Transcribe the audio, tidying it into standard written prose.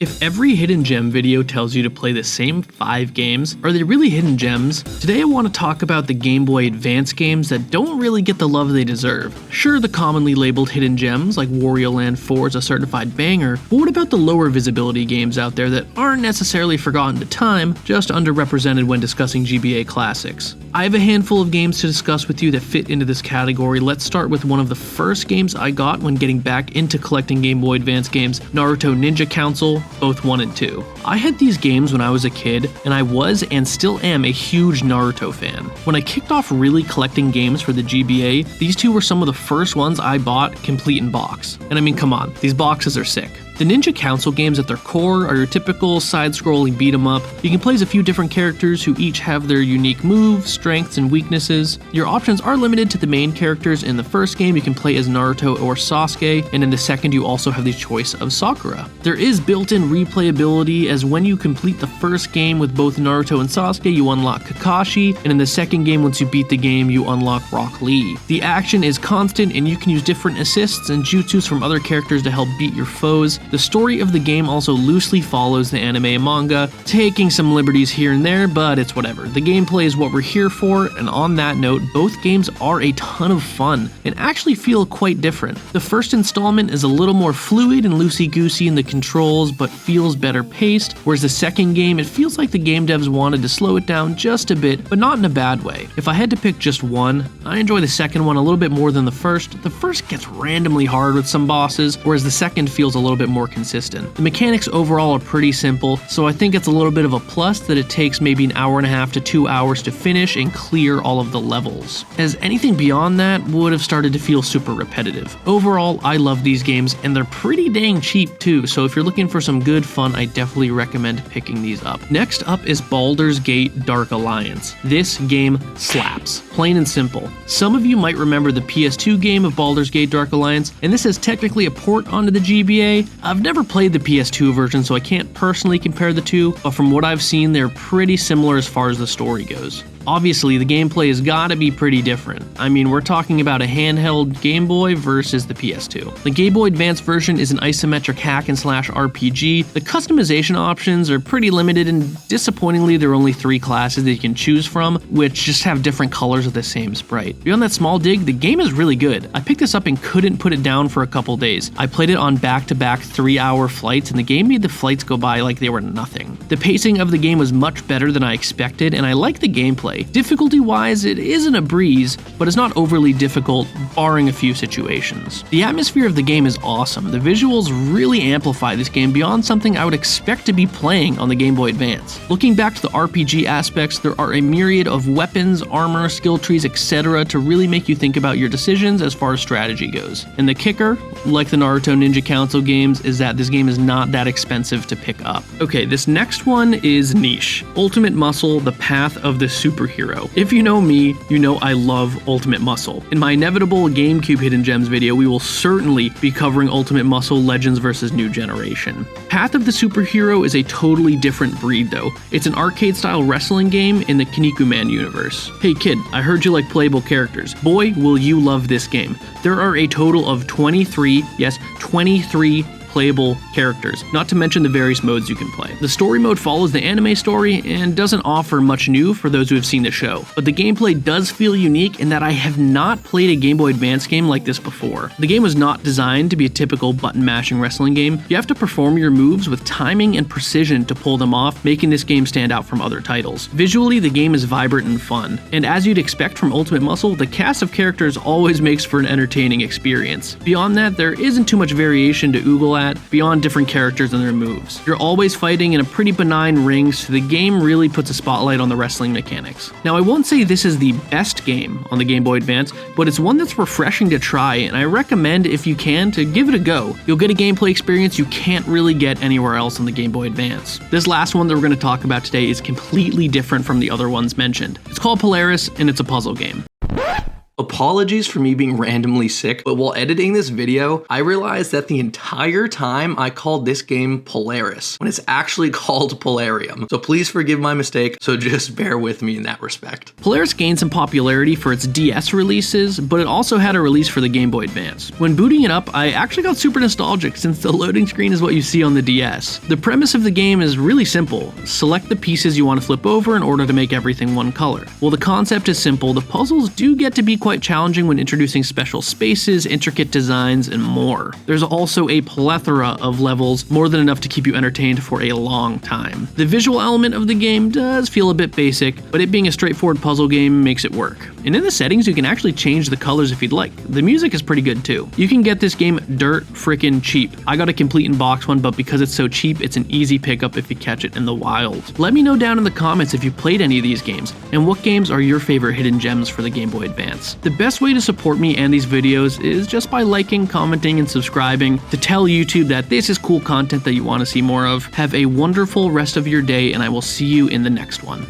If every hidden gem video tells you to play the same 5 games, are they really hidden gems? Today I want to talk about the Game Boy Advance games that don't really get the love they deserve. Sure, the commonly labeled hidden gems like Wario Land 4 is a certified banger, but what about the lower visibility games out there that aren't necessarily forgotten to time, just underrepresented when discussing GBA classics? I have a handful of games to discuss with you that fit into this category. Let's start with one of the first games I got when getting back into collecting Game Boy Advance games, Naruto Ninja Council, both 1 and 2. I had these games when I was a kid, and I was and still am a huge Naruto fan. When I kicked off really collecting games for the GBA, these two were some of the first ones I bought complete in box. And I mean, come on, these boxes are sick. The Ninja Council games at their core are your typical side-scrolling beat-em-up. You can play as a few different characters who each have their unique moves, strengths, and weaknesses. Your options are limited to the main characters. In the first game, you can play as Naruto or Sasuke, and in the second, you also have the choice of Sakura. There is built-in replayability, as when you complete the first game with both Naruto and Sasuke, you unlock Kakashi, and in the second game, once you beat the game, you unlock Rock Lee. The action is constant, and you can use different assists and jutsus from other characters to help beat your foes. The story of the game also loosely follows the anime and manga, taking some liberties here and there, but it's whatever. The gameplay is what we're here for, and on that note, both games are a ton of fun, and actually feel quite different. The first installment is a little more fluid and loosey-goosey in the controls, but feels better paced, whereas the second game, it feels like the game devs wanted to slow it down just a bit, but not in a bad way. If I had to pick just one, I enjoy the second one a little bit more than the first. The first gets randomly hard with some bosses, whereas the second feels a little bit more consistent. The mechanics overall are pretty simple, so I think it's a little bit of a plus that it takes maybe an hour and a half to 2 hours to finish and clear all of the levels, as anything beyond that would have started to feel super repetitive. Overall, I love these games, and they're pretty dang cheap too, so if you're looking for some good fun, I definitely recommend picking these up. Next up is Baldur's Gate Dark Alliance. This game slaps, plain and simple. Some of you might remember the PS2 game of Baldur's Gate Dark Alliance, and this is technically a port onto the GBA. I've never played the PS2 version, so I can't personally compare the two, but from what I've seen, they're pretty similar as far as the story goes. Obviously, the gameplay has gotta be pretty different. I mean, we're talking about a handheld Game Boy versus the PS2. The Game Boy Advance version is an isometric hack and slash RPG. The customization options are pretty limited, and disappointingly, there are only 3 classes that you can choose from, which just have different colors of the same sprite. Beyond that small dig, the game is really good. I picked this up and couldn't put it down for a couple days. I played it on back-to-back 3-hour flights, and the game made the flights go by like they were nothing. The pacing of the game was much better than I expected, and I like the gameplay. Difficulty-wise, it isn't a breeze, but it's not overly difficult, barring a few situations. The atmosphere of the game is awesome. The visuals really amplify this game beyond something I would expect to be playing on the Game Boy Advance. Looking back to the RPG aspects, there are a myriad of weapons, armor, skill trees, etc. to really make you think about your decisions as far as strategy goes. And the kicker, like the Naruto Ninja Council games, is that this game is not that expensive to pick up. Okay, this next one is niche. Ultimate Muscle: The Path of the Superhero. If you know me, you know I love Ultimate Muscle. In my inevitable GameCube Hidden Gems video, we will certainly be covering Ultimate Muscle Legends vs. New Generation. Path of the Superhero is a totally different breed though. It's an arcade-style wrestling game in the Kinnikuman universe. Hey kid, I heard you like playable characters. Boy, will you love this game. There are a total of 23, yes, 23 playable characters, not to mention the various modes you can play. The story mode follows the anime story and doesn't offer much new for those who have seen the show, but the gameplay does feel unique in that I have not played a Game Boy Advance game like this before. The game was not designed to be a typical button-mashing wrestling game. You have to perform your moves with timing and precision to pull them off, making this game stand out from other titles. Visually, the game is vibrant and fun, and as you'd expect from Ultimate Muscle, the cast of characters always makes for an entertaining experience. Beyond that, there isn't too much variation to oogle at beyond different characters and their moves. You're always fighting in a pretty benign ring, so the game really puts a spotlight on the wrestling mechanics. Now, I won't say this is the best game on the Game Boy Advance, but it's one that's refreshing to try, and I recommend, if you can, to give it a go. You'll get a gameplay experience you can't really get anywhere else on the Game Boy Advance. This last one that we're going to talk about today is completely different from the other ones mentioned. It's called Polaris, and it's a puzzle game. Apologies for me being randomly sick, but while editing this video, I realized that the entire time I called this game Polaris, when it's actually called Polarium. So please forgive my mistake, so just bear with me in that respect. Polaris gained some popularity for its DS releases, but it also had a release for the Game Boy Advance. When booting it up, I actually got super nostalgic since the loading screen is what you see on the DS. The premise of the game is really simple. Select the pieces you want to flip over in order to make everything one color. While the concept is simple, the puzzles do get to be quite challenging when introducing special spaces, intricate designs, and more. There's also a plethora of levels, more than enough to keep you entertained for a long time. The visual element of the game does feel a bit basic, but it being a straightforward puzzle game makes it work. And in the settings, you can actually change the colors if you'd like. The music is pretty good too. You can get this game dirt frickin' cheap. I got a complete in box one, but because it's so cheap, it's an easy pickup if you catch it in the wild. Let me know down in the comments if you played any of these games, and what games are your favorite hidden gems for the Game Boy Advance. The best way to support me and these videos is just by liking, commenting, and subscribing to tell YouTube that this is cool content that you want to see more of. Have a wonderful rest of your day, and I will see you in the next one.